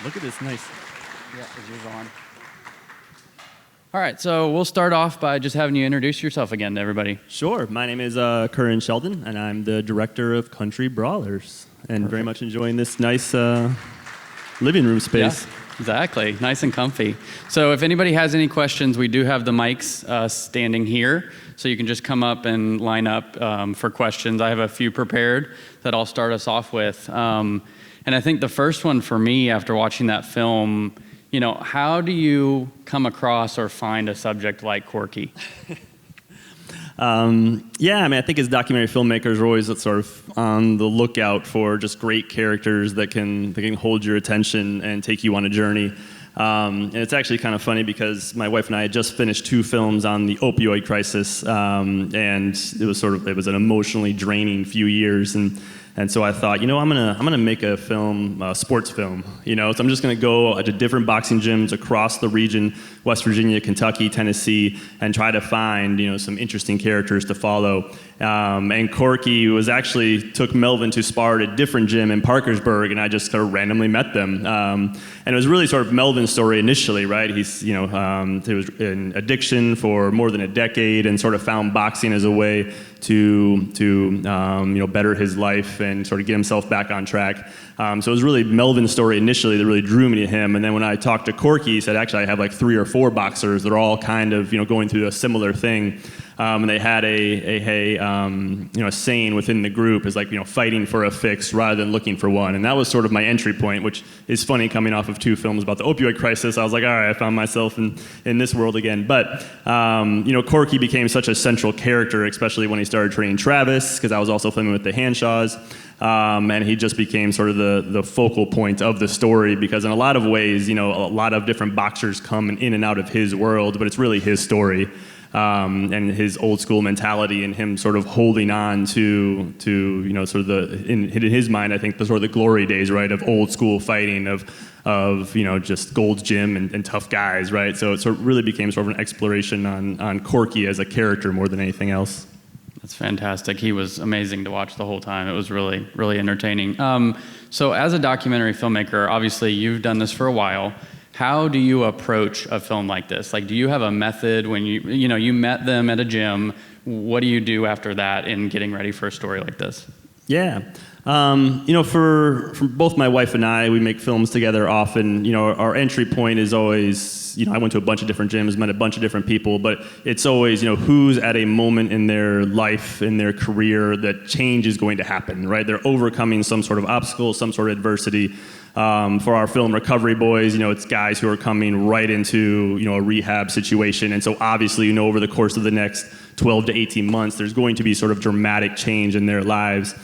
Look at this nice. Yeah, is yours on? All right, so we'll start off by just having you introduce yourself again to everybody. Sure. My name is Curran Sheldon, and I'm the director of Country Brawlers, and very much enjoying this nice living room space. Yeah, exactly. Nice and comfy. So if anybody has any questions, we do have the mics standing here, so you can just come up and line up for questions. I have a few prepared that I'll start us off with. And I think the first one for me after watching that film, you know, how do you come across or find a subject like Corky? I think as documentary filmmakers, we're always sort of on the lookout for just great characters that can hold your attention and take you on a journey. And it's actually kind of funny because my wife and I had just finished 2 films on the opioid crisis, and it was an emotionally draining few years, and so I thought, I'm gonna make a film, a sports film, So I'm just gonna go to different boxing gyms across the region, West Virginia, Kentucky, Tennessee, and try to find, some interesting characters to follow. And Corky took Melvin to spar at a different gym in Parkersburg, and I just sort of randomly met them. And it was really sort of Melvin's story initially, right? He was in addiction for more than a decade and sort of found boxing as a way to better his life and sort of get himself back on track. So it was really Melvin's story initially that really drew me to him. And then when I talked to Corky, he said, actually, I have like 3 or 4 boxers that are all kind of, going through a similar thing. And they had a saying within the group is like, fighting for a fix rather than looking for one. And that was sort of my entry point, which is funny coming off of 2 films about the opioid crisis. I was like, all right, I found myself in this world again. But, Corky became such a central character, especially when he started training Travis, because I was also filming with the Hanshaws. And he just became sort of the focal point of the story because in a lot of ways, a lot of different boxers come in and out of his world, but it's really his story. And his old school mentality and him sort of holding on to sort of in his mind, I think the sort of the glory days, right, of old school fighting of just Gold's Gym and tough guys, right? So it sort of really became sort of an exploration on Corky as a character more than anything else. That's fantastic. He was amazing to watch the whole time. It was really, really entertaining. So as a documentary filmmaker, obviously you've done this for a while. How do you approach a film like this? Like, do you have a method when you met them at a gym? What do you do after that in getting ready for a story like this? Yeah. For both my wife and I, we make films together often. Our entry point is always, I went to a bunch of different gyms, met a bunch of different people, but it's always, who's at a moment in their life, in their career that change is going to happen, right? They're overcoming some sort of obstacle, some sort of adversity. For our film Recovery Boys, it's guys who are coming right into, a rehab situation. And so obviously, over the course of the next 12 to 18 months, there's going to be sort of dramatic change in their lives.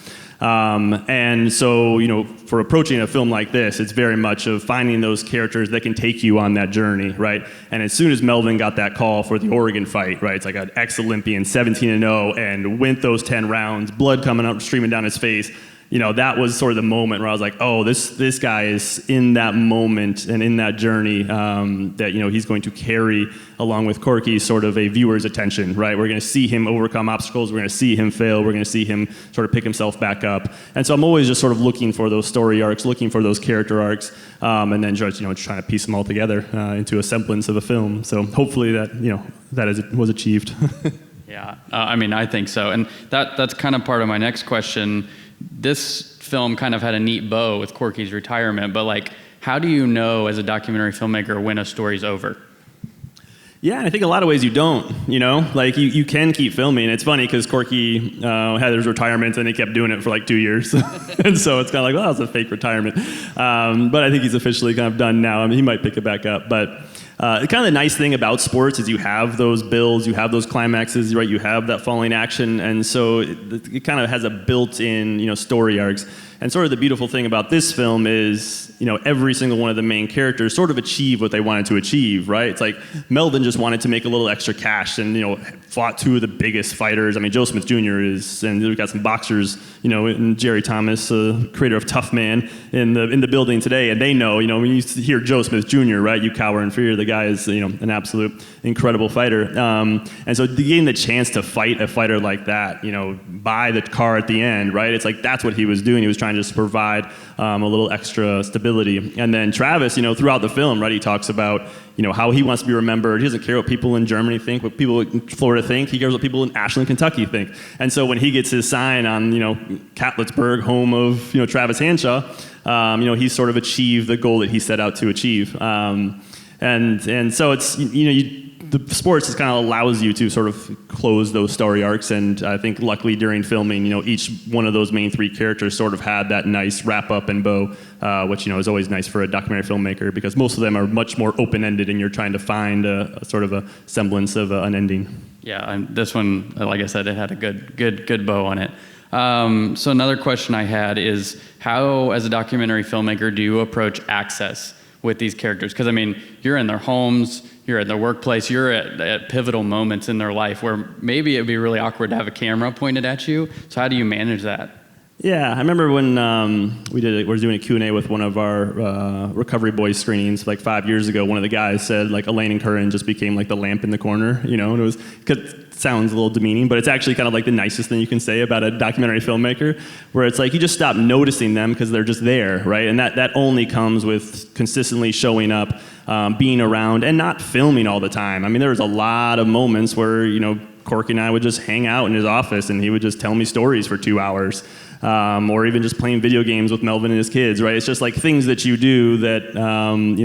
And so, for approaching a film like this, it's very much of finding those characters that can take you on that journey, right? And as soon as Melvin got that call for the Oregon fight, right, it's like an ex-Olympian, 17-0, and went those 10 rounds, blood coming out, streaming down his face. That was sort of the moment where I was like, oh, this guy is in that moment and in that journey that, he's going to carry along with Corky sort of a viewer's attention, right? We're going to see him overcome obstacles. We're going to see him fail. We're going to see him sort of pick himself back up. And so I'm always just sort of looking for those story arcs, looking for those character arcs, and then just, trying to piece them all together into a semblance of a film. So hopefully that, was achieved. Yeah, I think so. And that's kind of part of my next question. This film kind of had a neat bow with Corky's retirement, but how do you know as a documentary filmmaker when a story's over? Yeah, I think a lot of ways you don't, you can keep filming. It's funny because Corky had his retirement and he kept doing it for 2 years. And so it's kind of that was a fake retirement. But I think he's officially kind of done now. He might pick it back up, but kind of the nice thing about sports is you have those builds, you have those climaxes, right? You have that falling action, and so it kind of has a built-in, story arcs. And sort of the beautiful thing about this film is, every single one of the main characters sort of achieve what they wanted to achieve, right? It's like Melvin just wanted to make a little extra cash and, fought 2 of the biggest fighters. Joe Smith Jr. and we've got some boxers, and Jerry Thomas, creator of Tough Man, in the building today, and they know, when you hear Joe Smith Jr., right, you cower in fear. The guy is, an absolute incredible fighter. And so getting the chance to fight a fighter like that, by the car at the end, right? It's like that's what he was doing. He was trying trying to just provide a little extra stability. And then Travis, throughout the film, right, he talks about, how he wants to be remembered. He doesn't care what people in Germany think, what people in Florida think. He cares what people in Ashland, Kentucky think. And so when he gets his sign on, Catlettsburg, home of, Travis Hanshaw, he's sort of achieved the goal that he set out to achieve. And so it's, the sports just kind of allows you to sort of close those story arcs, and I think luckily during filming, each one of those main three characters sort of had that nice wrap up and bow, which is always nice for a documentary filmmaker because most of them are much more open ended, and you're trying to find a sort of a semblance of an ending. Yeah, this one, like I said, it had a good bow on it. So another question I had is, how, as a documentary filmmaker, do you approach access with these characters? Because you're in their homes, you're at their workplace, you're at pivotal moments in their life where maybe it'd be really awkward to have a camera pointed at you. So how do you manage that? Yeah, I remember when we were doing a Q&A with one of our Recovery Boys screenings like 5 years ago. One of the guys said like Elaine and Curran just became like the lamp in the corner, and it sounds a little demeaning, but it's actually kind of like the nicest thing you can say about a documentary filmmaker, where it's like you just stop noticing them because they're just there, right? And that only comes with consistently showing up, being around, and not filming all the time. There was a lot of moments where, Corky and I would just hang out in his office and he would just tell me stories for 2 hours. Or even just playing video games with Melvin and his kids, right? It's just like things that you do that,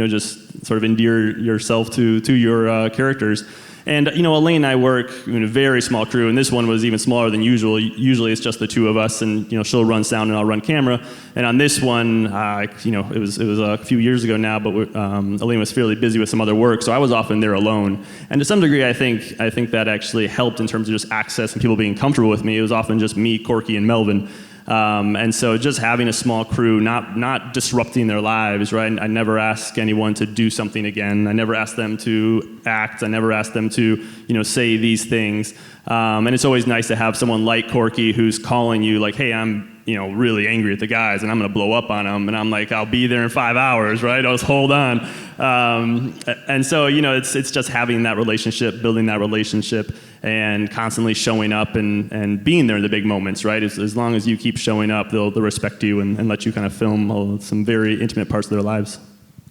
just sort of endear yourself to your characters. And, Elaine and I work in a very small crew, and this one was even smaller than usual. Usually it's just the two of us, and, she'll run sound and I'll run camera. And on this one, it was a few years ago now, but Elaine was fairly busy with some other work, so I was often there alone. And to some degree, I think that actually helped in terms of just access and people being comfortable with me. It was often just me, Corky, and Melvin. And so just having a small crew, not disrupting their lives, right? I never ask anyone to do something again. I never ask them to act. I never ask them to, say these things. And it's always nice to have someone like Corky who's calling you like, hey, I'm, really angry at the guys and I'm going to blow up on them. And I'm like, I'll be there in 5 hours, right? I'll just hold on. And so, it's just having that relationship, building that relationship, and constantly showing up and being there in the big moments, right? As long as you keep showing up, they'll respect you and let you kind of film some very intimate parts of their lives.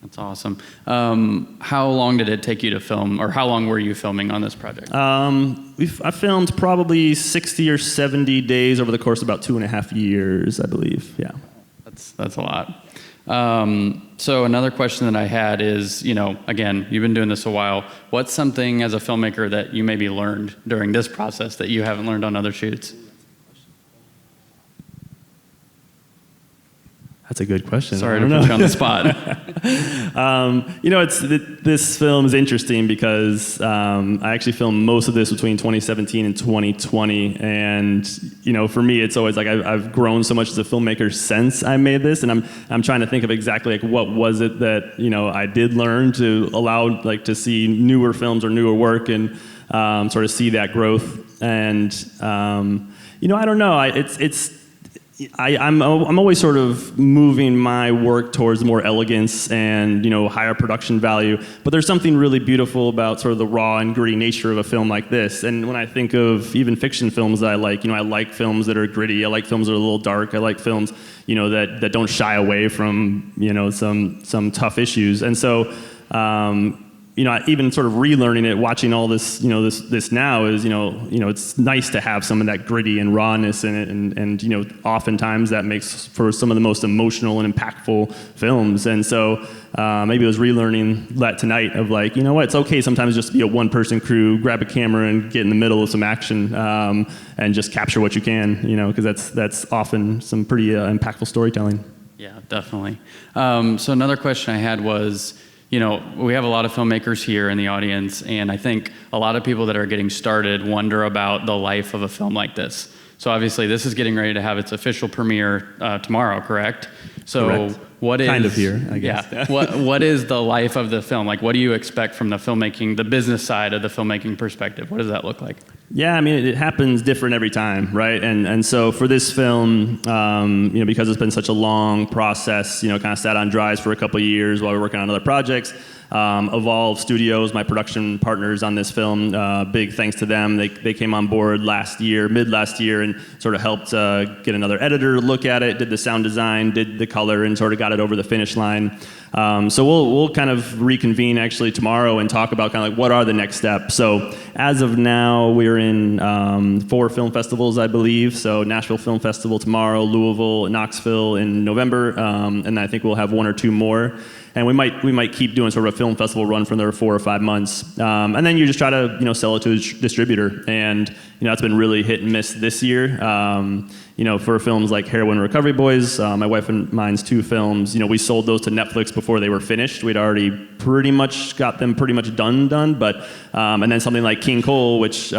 That's awesome. How long did it take you to film, or how long were you filming on this project? I filmed probably 60 or 70 days over the course of about 2.5 years, I believe. Yeah. That's a lot. So another question that I had is, again, you've been doing this a while. What's something as a filmmaker that you maybe learned during this process that you haven't learned on other shoots? That's a good question. Sorry to put you on the spot. This film is interesting because I actually filmed most of this between 2017 and 2020, and for me, it's always like I've grown so much as a filmmaker since I made this, and I'm trying to think of exactly like what was it that I did learn to allow to see newer films or newer work and sort of see that growth, and I don't know. I'm always sort of moving my work towards more elegance and higher production value, but there's something really beautiful about sort of the raw and gritty nature of a film like this. And when I think of even fiction films that I like films that are gritty. I like films that are a little dark. I like films that don't shy away from some tough issues. And so even sort of relearning it, watching all this, this now is, it's nice to have some of that gritty and rawness in it, and oftentimes that makes for some of the most emotional and impactful films. And so maybe it was relearning that tonight of like, it's okay sometimes just to be a one-person crew, grab a camera and get in the middle of some action, and just capture what you can, because that's often some pretty impactful storytelling. Yeah, definitely. So another question I had was, we have a lot of filmmakers here in the audience, and I think a lot of people that are getting started wonder about the life of a film like this. So obviously this is getting ready to have its official premiere tomorrow, correct? So correct. What is... Kind of here, I guess. Yeah. What is the life of the film? Like, what do you expect from the filmmaking, the business side of the filmmaking perspective? What does that look like? Yeah, I mean, it happens different every time, right? And so for this film, because it's been such a long process, kind of sat on dries for a couple of years while we were working on other projects. Evolve Studios, my production partners on this film, big thanks to them. They came on board mid last year, and sort of helped get another editor to look at it, did the sound design, did the color, and sort of got it over the finish line. So we'll kind of reconvene actually tomorrow and talk about kind of like what are the next steps. So as of now, we're in 4 film festivals, I believe. So Nashville Film Festival tomorrow, Louisville, Knoxville in November, and I think we'll have 1 or 2 more. And we might keep doing sort of a film festival run for another 4 or 5 months, and then you just try to sell it to a distributor, and that's been really hit and miss this year. For films like Heroin Recovery Boys, my wife and mine's 2 films, we sold those to Netflix before they were finished. We'd already pretty much got them pretty much done, but and then something like King Cole, which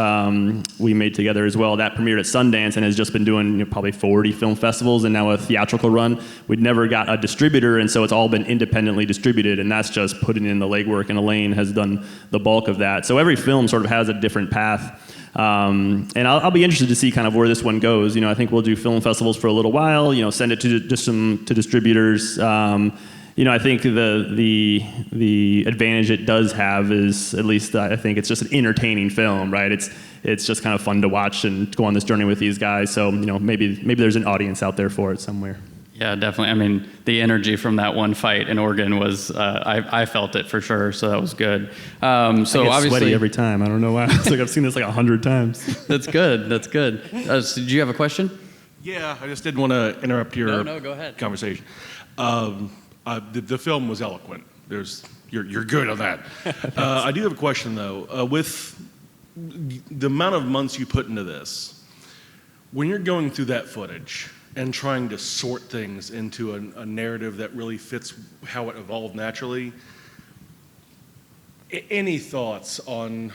we made together as well, that premiered at Sundance and has just been doing probably 40 film festivals and now a theatrical run. We'd never got a distributor, and so it's all been independently distributed, and that's just putting in the legwork, and Elaine has done the bulk of that. So every film sort of has a different path. And I'll be interested to see kind of where this one goes. I think we'll do film festivals for a little while, send it to distributors. I think the advantage it does have is, at least I think, it's just an entertaining film, right? It's just kind of fun to watch and go on this journey with these guys. So, maybe there's an audience out there for it somewhere. Yeah, definitely. I mean, the energy from that one fight in Oregon was, I felt it for sure, so that was good. So I get obviously, sweaty every time. I don't know why. It's like I've seen this like 100 times. That's good. So did you have a question? Yeah, I just didn't want to interrupt your No, go ahead. conversation. The film was eloquent. You're good on that. I do have a question, though. With the amount of months you put into this, when you're going through that footage and trying to sort things into a narrative that really fits how it evolved naturally, any thoughts on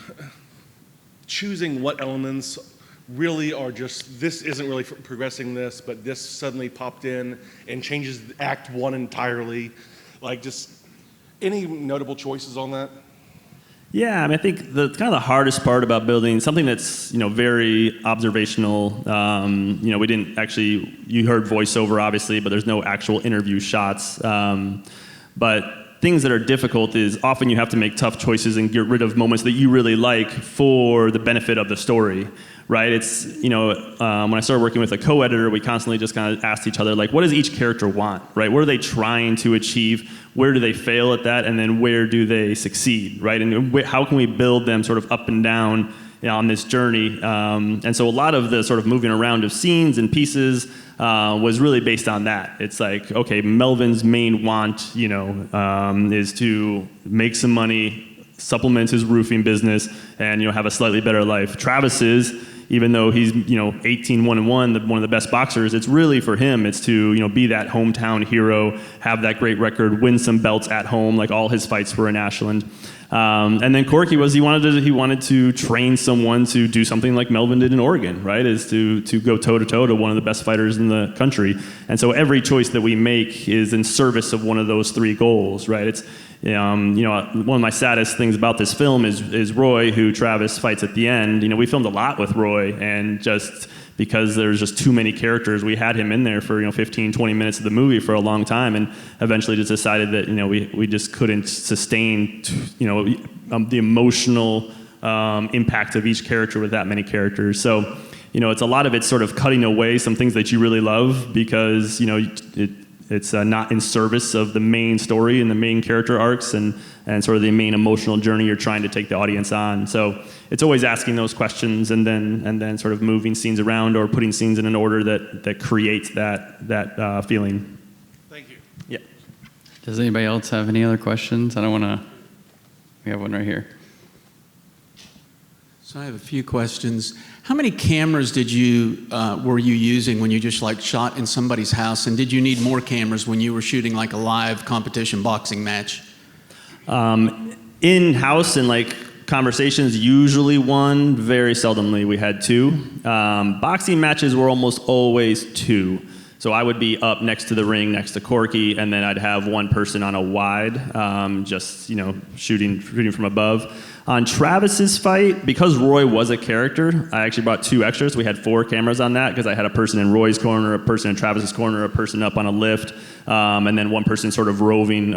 choosing what elements really are just, this isn't really progressing this, but this suddenly popped in and changes Act 1 entirely? Like, just any notable choices on that? Yeah, I mean, I think the kind of the hardest part about building something that's very observational. We didn't actually. You heard voiceover, obviously, but there's no actual interview shots. But things that are difficult is often you have to make tough choices and get rid of moments that you really like for the benefit of the story. Right? It's, when I started working with a co-editor, we constantly just kind of asked each other, like, what does each character want, right? What are they trying to achieve? Where do they fail at that? And then where do they succeed, right? And how can we build them sort of up and down on this journey? And so a lot of the sort of moving around of scenes and pieces was really based on that. It's like, okay, Melvin's main want, is to make some money, supplement his roofing business, and have a slightly better life. Travis's, even though he's 18-1-1, one of the best boxers, it's really for him. It's to be that hometown hero, have that great record, win some belts at home, like all his fights were in Ashland. And then Corky was he wanted to train someone to do something like Melvin did in Oregon, right? Is to go toe to toe to one of the best fighters in the country. And so every choice that we make is in service of one of those 3 goals, right? It's one of my saddest things about this film is Roy, who Travis fights at the end. We filmed a lot with Roy, and just because there's just too many characters, we had him in there for 15, 20 minutes of the movie for a long time, and eventually just decided that we just couldn't sustain the emotional impact of each character with that many characters. So it's a lot of it sort of cutting away some things that you really love because it's not in service of the main story and the main character arcs and sort of the main emotional journey you're trying to take the audience on. So it's always asking those questions and then sort of moving scenes around or putting scenes in an order that creates that feeling. Thank you. Yeah. Does anybody else have any other questions? We have one right here. So I have a few questions. How many cameras were you using when you just shot in somebody's house, and did you need more cameras when you were shooting like a live competition boxing match? In-house and conversations, usually 1, very seldomly we had 2. Boxing matches were almost always 2. So I would be up next to the ring, next to Corky, and then I'd have one person on a wide, just shooting from above. On Travis's fight, because Roy was a character, I actually brought 2 extras. We had 4 cameras on that because I had a person in Roy's corner, a person in Travis's corner, a person up on a lift, and then one person sort of roaming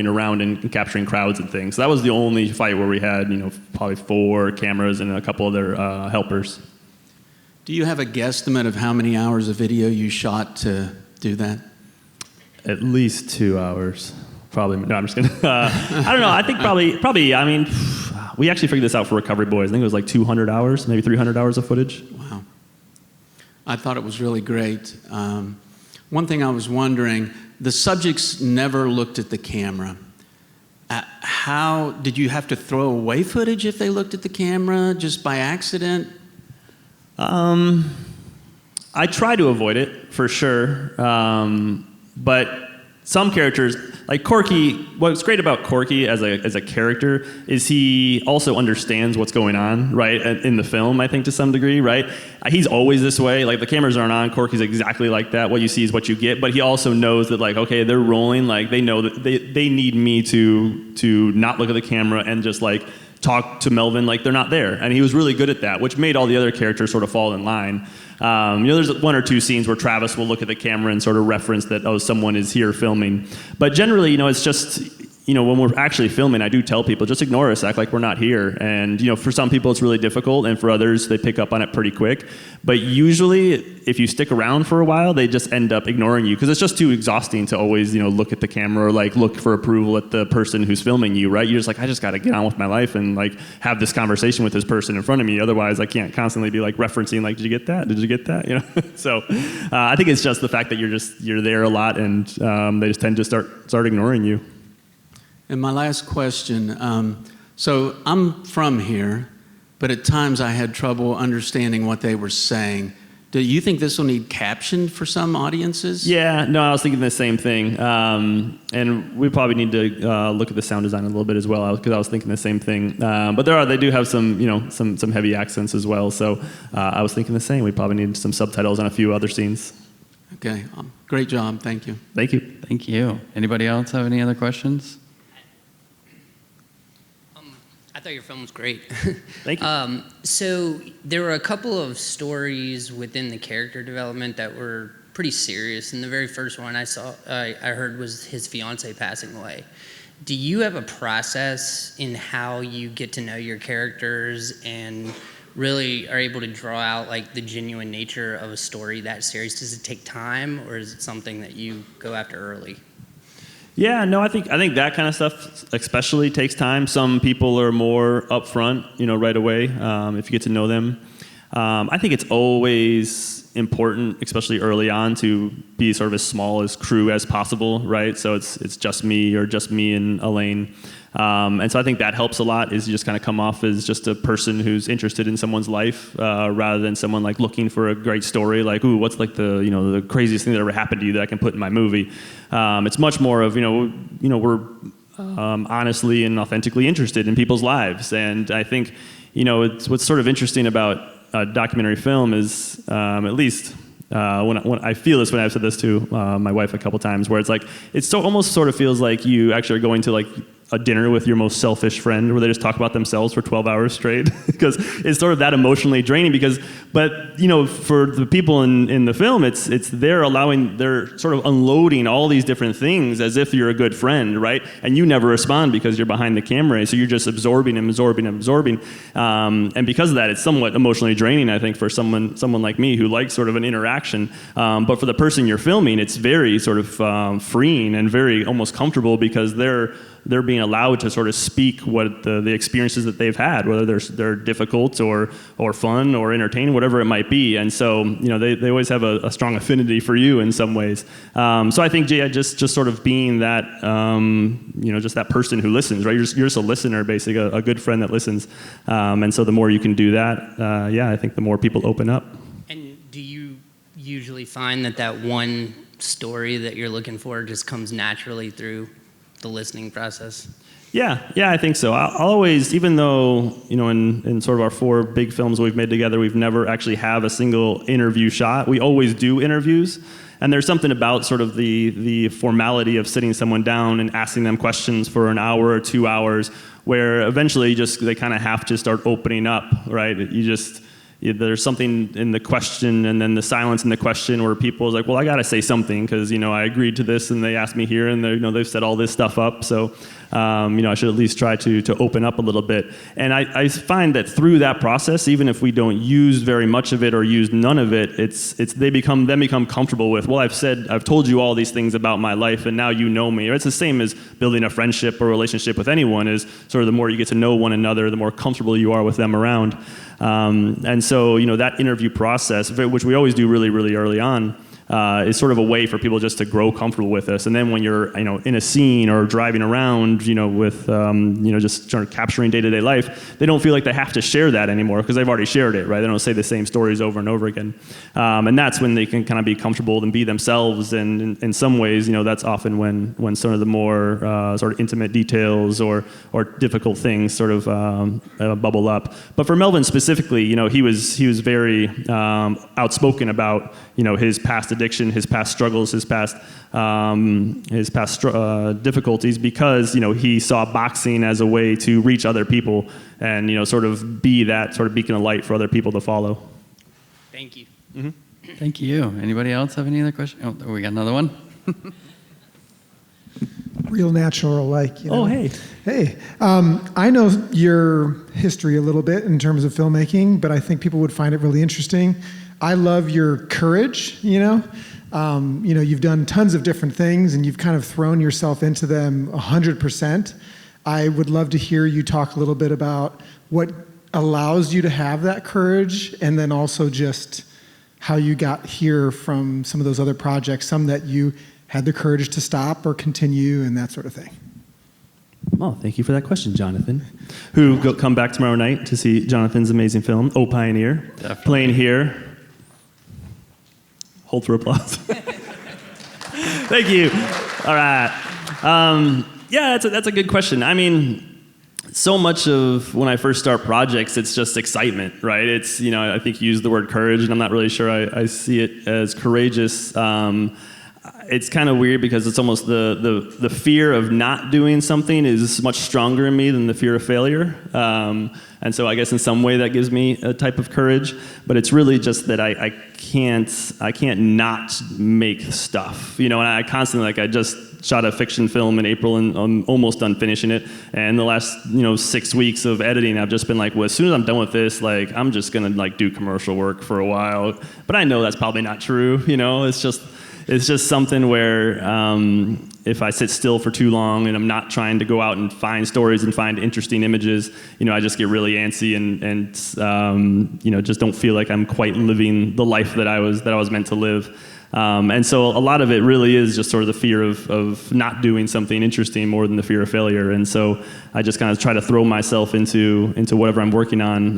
around and capturing crowds and things. So that was the only fight where we had, probably 4 cameras and a couple other helpers. Do you have a guesstimate of how many hours of video you shot to do that? At least 2 hours. Probably. No, I'm just kidding. I don't know. I think probably. I mean, we actually figured this out for Recovery Boys. I think it was like 200 hours, maybe 300 hours of footage. Wow. I thought it was really great. One thing I was wondering, the subjects never looked at the camera. How did you have to throw away footage if they looked at the camera just by accident? I try to avoid it for sure, but some characters, like Corky, what's great about Corky as a character is he also understands what's going on, right, in the film, I think, to some degree, right? He's always this way. Like, the cameras aren't on. Corky's exactly like that. What you see is what you get. But he also knows that, like, okay, they're rolling. Like, they know that they need me to not look at the camera and just, like, talk to Melvin like they're not there. And he was really good at that, which made all the other characters sort of fall in line. There's 1 or 2 scenes where Travis will look at the camera and sort of reference that, oh, someone is here filming. But generally, it's just, when we're actually filming, I do tell people, just ignore us, act like we're not here. And, for some people it's really difficult, and for others, they pick up on it pretty quick. But usually, if you stick around for a while, they just end up ignoring you, because it's just too exhausting to always, look at the camera or, like, look for approval at the person who's filming you, right? You're just like, I just got to get on with my life and, like, have this conversation with this person in front of me. Otherwise, I can't constantly be, like, referencing, like, did you get that? Did you get that? So I think it's just the fact that you're there a lot, and they just tend to start ignoring you. And my last question, so I'm from here, but at times I had trouble understanding what they were saying. Do you think this will need captioned for some audiences? Yeah, no, I was thinking the same thing. And we probably need to look at the sound design a little bit as well, because I was thinking the same thing. But they do have some heavy accents as well. So I was thinking the same. We probably need some subtitles on a few other scenes. Okay, great job. Thank you. Thank you. Thank you. Anybody else have any other questions? I thought your film was great. Thank you. So there were a couple of stories within the character development that were pretty serious. And the very first one I heard was his fiance passing away. Do you have a process in how you get to know your characters and really are able to draw out, like, the genuine nature of a story that serious? Does it take time, or is it something that you go after early? Yeah, no, I think that kind of stuff especially takes time. Some people are more upfront, right away, if you get to know them. I think it's always important, especially early on, to be sort of as small as crew as possible, right? So it's just me and Elaine. And so I think that helps a lot, is you just kind of come off as just a person who's interested in someone's life, rather than someone, like, looking for a great story, like, ooh, what's, like, the craziest thing that ever happened to you that I can put in my movie. It's much more of, we're honestly and authentically interested in people's lives. And I think, it's what's sort of interesting about a documentary film is, at least when I feel this when I've said this to my wife a couple times, where it's like, almost sort of feels like you actually are going to, like, a dinner with your most selfish friend, where they just talk about themselves for 12 hours straight, because it's sort of that emotionally draining. But for the people in the film, it's they're sort of unloading all these different things as if you're a good friend, right? And you never respond because you're behind the camera, so you're just absorbing. And because of that, it's somewhat emotionally draining, I think, for someone like me who likes sort of an interaction. But for the person you're filming, it's very sort of freeing and very almost comfortable, because they're being allowed to sort of speak what the experiences that they've had, whether they're difficult or fun or entertaining, whatever it might be. And so, they always have a strong affinity for you in some ways. So I think, just sort of being that, just that person who listens, right? You're just a listener, basically, a good friend that listens. And so the more you can do that, I think the more people open up. And do you usually find that one story that you're looking for just comes naturally through the listening process? Yeah, I think so. I'll always, even though, in sort of our 4 big films we've made together, we've never actually have a single interview shot. We always do interviews. And there's something about sort of the formality of sitting someone down and asking them questions for an hour or 2 hours, where eventually they kind of have to start opening up, right? There's something in the question and then the silence in the question where people's like, well, I got to say something because, I agreed to this and they asked me here and they've set all this stuff up. So, I should at least try to open up a little bit. And I find that through that process, even if we don't use very much of it or use none of it, they become comfortable with, well, I've told you all these things about my life and now you know me. It's the same as building a friendship or relationship with anyone, is sort of the more you get to know one another, the more comfortable you are with them around. And so, that interview process, which we always do really, really early on, is sort of a way for people just to grow comfortable with us. And then when you're, in a scene or driving around, with, just sort of capturing day-to-day life, they don't feel like they have to share that anymore because they've already shared it, right? They don't say the same stories over and over again. And that's when they can kind of be comfortable and be themselves. And in some ways, that's often when some of the more sort of intimate details or difficult things sort of bubble up. But for Melvin specifically, he was very outspoken about, his past addiction, his past struggles, his past difficulties, because he saw boxing as a way to reach other people and sort of be that sort of beacon of light for other people to follow. Thank you. Mm-hmm. Thank you. Anybody else have any other questions? Oh, we got another one. Real natural, Oh, hey. Hey, I know your history a little bit in terms of filmmaking, but I think people would find it really interesting. I love your courage, you've done tons of different things and you've kind of thrown yourself into them 100%. I would love to hear you talk a little bit about what allows you to have that courage, and then also just how you got here from some of those other projects, some that you had the courage to stop or continue and that sort of thing. Well, thank you for that question, Jonathan. Come back tomorrow night to see Jonathan's amazing film, Oh Pioneer, Definitely. Playing here. Hold for applause. Thank you. All right. That's a good question. I mean, so much of when I first start projects, it's just excitement, right? It's, I think you used the word courage, and I'm not really sure I see it as courageous. It's kind of weird because it's almost the fear of not doing something is much stronger in me than the fear of failure. And so I guess in some way that gives me a type of courage, but it's really just that I can't not make stuff, and I constantly, I just shot a fiction film in April and I'm almost done finishing it. And the last, 6 weeks of editing, I've just been like, well, as soon as I'm done with this, I'm just gonna do commercial work for a while. But I know that's probably not true, It's just something where if I sit still for too long and I'm not trying to go out and find stories and find interesting images, I just get really antsy and just don't feel like I'm quite living the life that I was meant to live. And so a lot of it really is just sort of the fear of not doing something interesting more than the fear of failure. And so I just kind of try to throw myself into whatever I'm working on,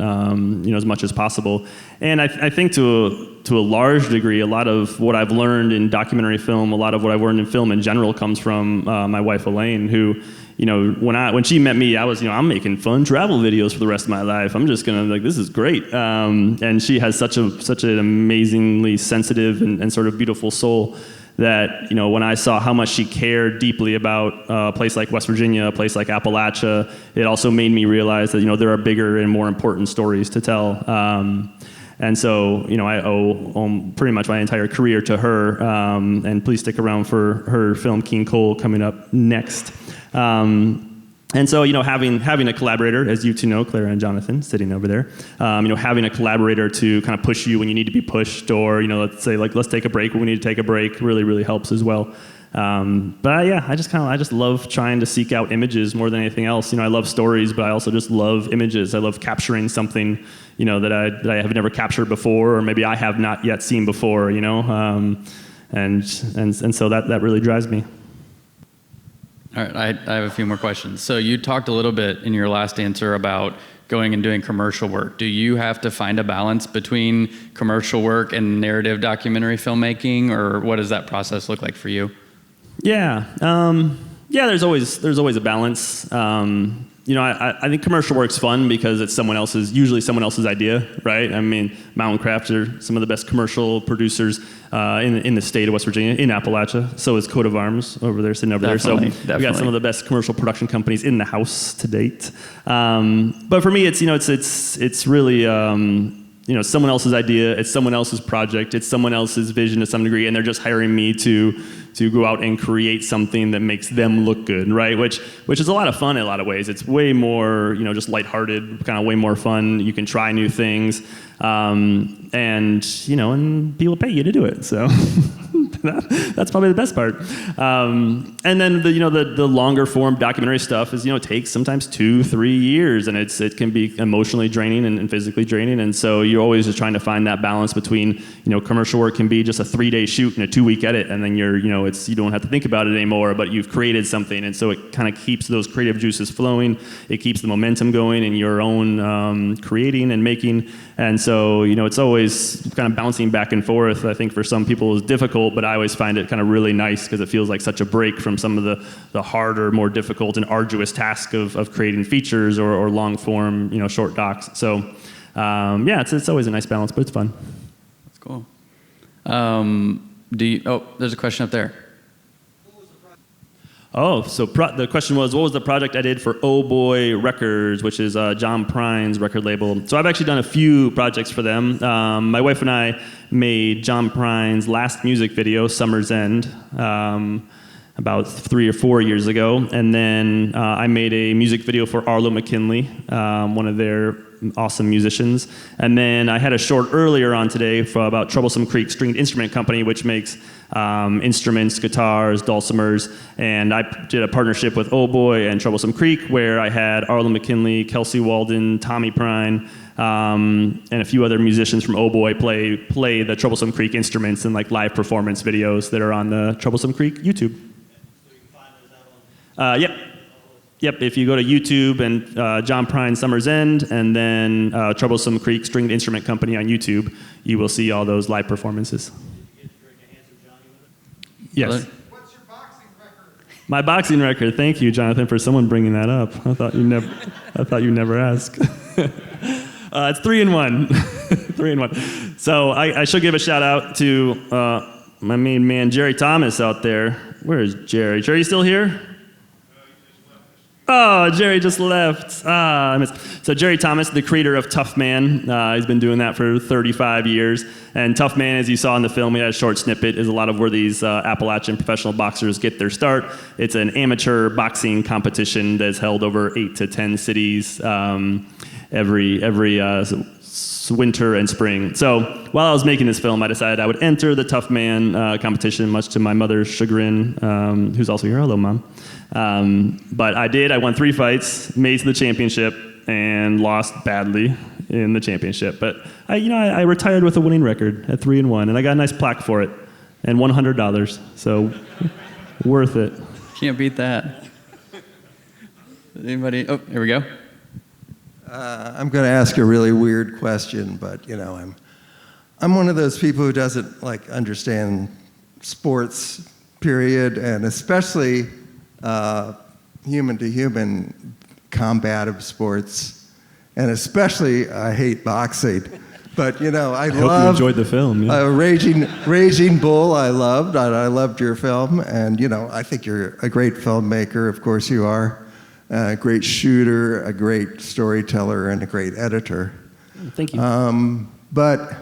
as much as possible. And I think to a large degree, a lot of what I've learned in documentary film, a lot of what I've learned in film in general comes from my wife, Elaine, who, when she met me, I was, I'm making fun travel videos for the rest of my life. I'm just gonna this is great. And she has such an amazingly sensitive and sort of beautiful soul that, when I saw how much she cared deeply about a place like West Virginia, a place like Appalachia, it also made me realize that, there are bigger and more important stories to tell. And so, I owe pretty much my entire career to her. And please stick around for her film King Cole coming up next. And so, having a collaborator, as you two know, Clara and Jonathan, sitting over there, having a collaborator to kind of push you when you need to be pushed, or, let's say, let's take a break when we need to take a break, really, really helps as well. I just love trying to seek out images more than anything else. I love stories, but I also just love images. I love capturing something, that I have never captured before, or maybe I have not yet seen before, and so that really drives me. All right, I have a few more questions. So you talked a little bit in your last answer about going and doing commercial work. Do you have to find a balance between commercial work and narrative documentary filmmaking, or what does that process look like for you? Yeah, there's always a balance. I think commercial work's fun because it's usually someone else's idea, right? I mean, Mountain Crafts are some of the best commercial producers in the state of West Virginia, in Appalachia. So is Coat of Arms over there, sitting over there. So we got some of the best commercial production companies in the house to date. But for me, it's really someone else's idea, it's someone else's project, it's someone else's vision to some degree, and they're just hiring me to go out and create something that makes them look good, right? Which is a lot of fun in a lot of ways. It's way more, just lighthearted, kind of way more fun. You can try new things, and people pay you to do it. So that's probably the best part. And then the longer form documentary stuff is takes sometimes 2-3 years, and it can be emotionally draining and physically draining. And so you're always just trying to find that balance between commercial work can be just a 3-day shoot and a 2-week edit, and then you don't have to think about it anymore, but you've created something, and so it kind of keeps those creative juices flowing. It keeps the momentum going in your own creating and making. And so it's always kind of bouncing back and forth. I think for some people it's difficult, but I always find it kind of really nice because it feels like such a break from some of the harder, more difficult and arduous task of creating features or long form, short docs. So it's always a nice balance, but it's fun. That's cool. There's a question up there. Oh, so the question was, what was the project I did for Oh Boy Records, which is John Prine's record label? So I've actually done a few projects for them. My wife and I made John Prine's last music video, Summer's End, about 3 or 4 years ago. And then I made a music video for Arlo McKinley, one of their awesome musicians. And then I had a short earlier on today about Troublesome Creek Stringed Instrument Company, which makes instruments, guitars, dulcimers. And I did a partnership with Oh Boy and Troublesome Creek where I had Arlo McKinley, Kelsey Walden, Tommy Prine, and a few other musicians from Oh Boy play the Troublesome Creek instruments in like live performance videos that are on the Troublesome Creek YouTube. So you can find those out on? Yep, if you go to YouTube and John Prine Summer's End and then Troublesome Creek Stringed Instrument Company on YouTube, you will see all those live performances. Did you get to drink a Handsome Johnny with it? Yes. What's your boxing record? My boxing record. Thank you, Jonathan, for someone bringing that up. I thought you never ask. It's 3-1. 3-1. So I should give a shout out to my main man, Jerry Thomas out there. Where is Jerry? Jerry, you still here? Oh, Jerry just left. I missed. So Jerry Thomas, the creator of Tough Man, he's been doing that for 35 years. And Tough Man, as you saw in the film, we had a short snippet, is a lot of where these Appalachian professional boxers get their start. It's an amateur boxing competition that's held over 8 to 10 cities every winter and spring. So while I was making this film, I decided I would enter the Tough Man competition, much to my mother's chagrin, who's also here. Hello, Mom. But I did. I won 3 fights, made it to the championship, and lost badly in the championship. But I retired with a winning record at 3-1, and I got a nice plaque for it, and $100. So worth it. Can't beat that. Anybody? Oh, here we go. I'm going to ask a really weird question, but I'm one of those people who doesn't understand sports, period, and especially human-to-human combative sports, and especially I hate boxing. But I hope you enjoyed the film. Yeah. Raging Bull, I loved. I loved your film, and I think you're a great filmmaker. Of course, you are. A great shooter, a great storyteller, and a great editor. Thank you. But,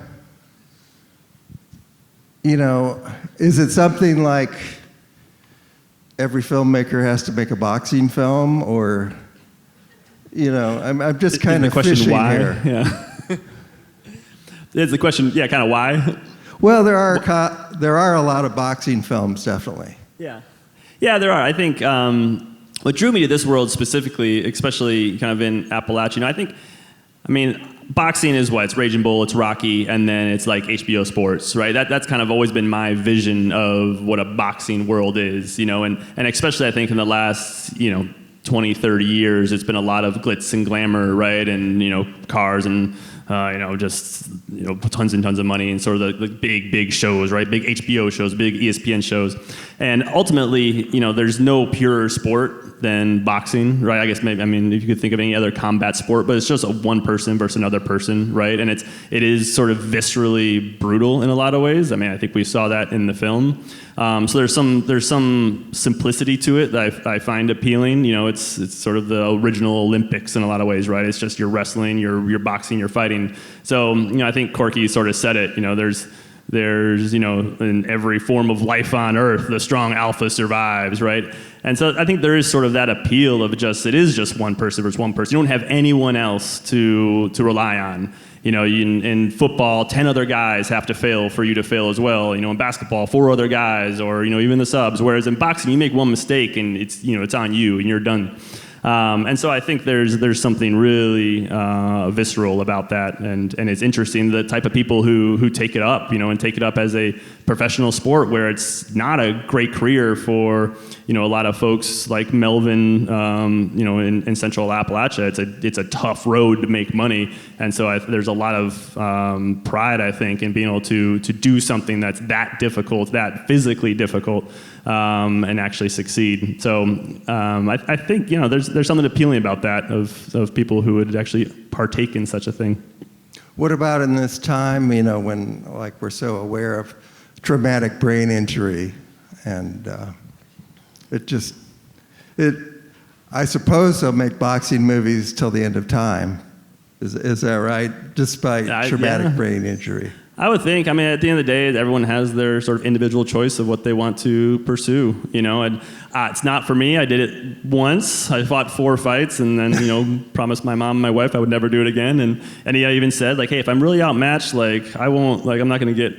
is it something like every filmmaker has to make a boxing film, or, I'm just kind of fishing why? here. Yeah. Is the question, kind of why? Well, there are a lot of boxing films, definitely. Yeah, there are. I think what drew me to this world specifically, especially kind of in Appalachia, boxing is what? It's Raging Bull, it's Rocky, and then it's like HBO Sports, right? That's kind of always been my vision of what a boxing world is, and especially I think in the last, 20, 30 years, it's been a lot of glitz and glamour, right? And, cars and, tons and tons of money and sort of the big shows, right? Big HBO shows, big ESPN shows. And ultimately, there's no purer sport than boxing, right? I guess maybe, if you could think of any other combat sport, but it's just a one person versus another person, right? And it is sort of viscerally brutal in a lot of ways. I think we saw that in the film. So there's some simplicity to it that I find appealing. It's sort of the original Olympics in a lot of ways, right? It's just you're wrestling, you're boxing, you're fighting. So I think Corky sort of said it. There's in every form of life on Earth, the strong alpha survives, right? And so I think there is sort of that appeal of it is just one person versus one person. You don't have anyone else to rely on. In football, 10 other guys have to fail for you to fail as well. In basketball, 4 other guys, or even the subs. Whereas in boxing, you make one mistake and it's on you and you're done. And so I think there's something really visceral about that, and it's interesting the type of people who take it up, and take it up as a professional sport where it's not a great career for a lot of folks like Melvin, in Central Appalachia. It's a tough road to make money, and so there's a lot of pride, I think, in being able to do something that's that difficult, that physically difficult, and actually succeed. So I think there's something appealing about that of people who would actually partake in such a thing. What about in this time, when we're so aware of traumatic brain injury, and I suppose they'll make boxing movies till the end of time. Is that right? Despite traumatic brain injury. I would think. At the end of the day, everyone has their sort of individual choice of what they want to pursue. And it's not for me. I did it once. I fought 4 fights, and then promised my mom and my wife I would never do it again. And he even said hey, if I'm really outmatched, I won't. I'm not going to get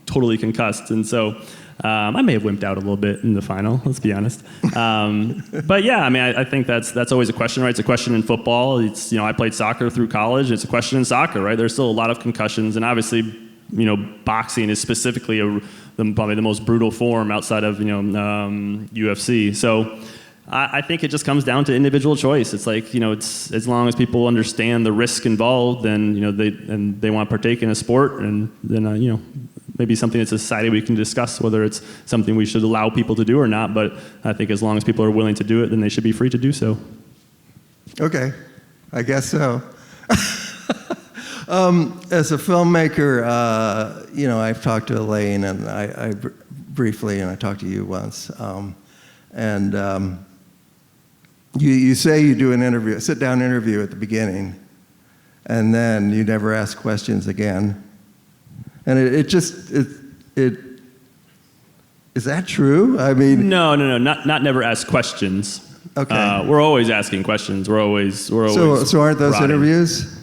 totally concussed. And so I may have wimped out a little bit in the final. Let's be honest. But yeah, I think that's always a question, right? It's a question in football. It's I played soccer through college. It's a question in soccer, right? There's still a lot of concussions, and obviously, boxing is specifically probably the most brutal form outside of UFC. So I think it just comes down to individual choice. It's it's as long as people understand the risk involved, then they want to partake in a sport, and then maybe something as a society we can discuss whether it's something we should allow people to do or not. But I think as long as people are willing to do it, then they should be free to do so. Okay, I guess so. As a filmmaker, I've talked to Elaine, and I briefly, and I talked to you once, you say you do a sit-down interview at the beginning, and then you never ask questions again, and is that true? No, not never ask questions. Okay. We're always asking questions. We're always. So aren't those rotting. interviews?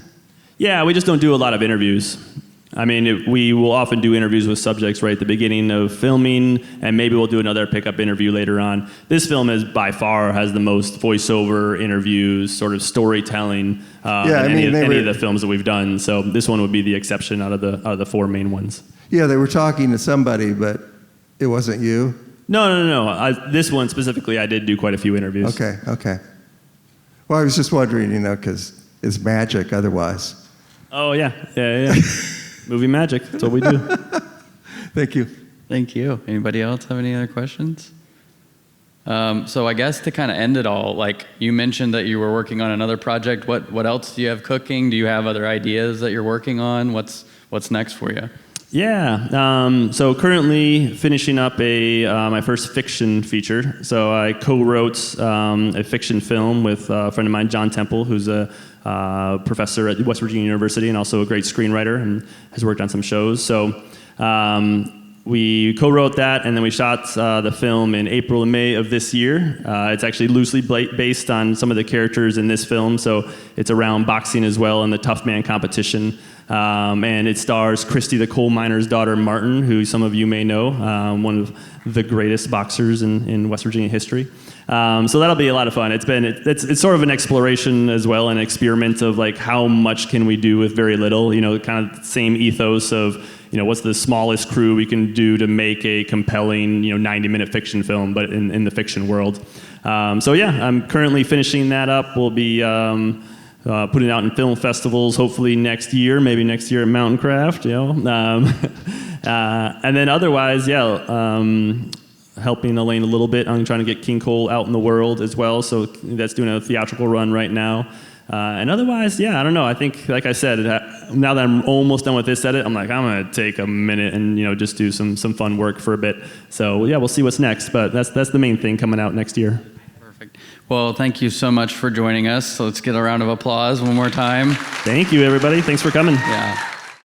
Yeah, we just don't do a lot of interviews. We will often do interviews with subjects right at the beginning of filming, and maybe we'll do another pickup interview later on. This film by far has the most voiceover interviews, sort of storytelling, any of the films that we've done. So this one would be the exception out of the 4 main ones. Yeah, they were talking to somebody, but it wasn't you? No. This one specifically, I did do quite a few interviews. Okay. Well, I was just wondering, because it's magic otherwise. Oh, yeah. Movie magic. That's what we do. Thank you. Thank you. Anybody else have any other questions? So I guess to kind of end it all, you mentioned that you were working on another project. What else do you have cooking? Do you have other ideas that you're working on? What's next for you? Yeah. So currently finishing up my first fiction feature. So I co-wrote a fiction film with a friend of mine, John Temple, who's a professor at West Virginia University and also a great screenwriter and has worked on some shows. So we co-wrote that, and then we shot the film in April and May of this year. It's actually loosely based on some of the characters in this film, so it's around boxing as well and the tough man competition. And it stars Christy the coal miner's daughter, Martin, who some of you may know, one of the greatest boxers in West Virginia history. So that'll be a lot of fun. It's sort of an exploration as well, an experiment of how much can we do with very little. Kind of the same ethos of what's the smallest crew we can do to make a compelling 90-minute fiction film, but in the fiction world. So yeah, I'm currently finishing that up. We'll be putting it out in film festivals hopefully next year, maybe next year at Mountain Craft. And then otherwise, helping Elaine a little bit on trying to get King Cole out in the world as well. So that's doing a theatrical run right now. And otherwise, yeah, I don't know. I think, like I said, now that I'm almost done with this edit, I'm like, I'm going to take a minute and, just do some fun work for a bit. So, yeah, we'll see what's next. But that's the main thing coming out next year. Perfect. Well, thank you so much for joining us. So let's get a round of applause one more time. Thank you, everybody. Thanks for coming. Yeah.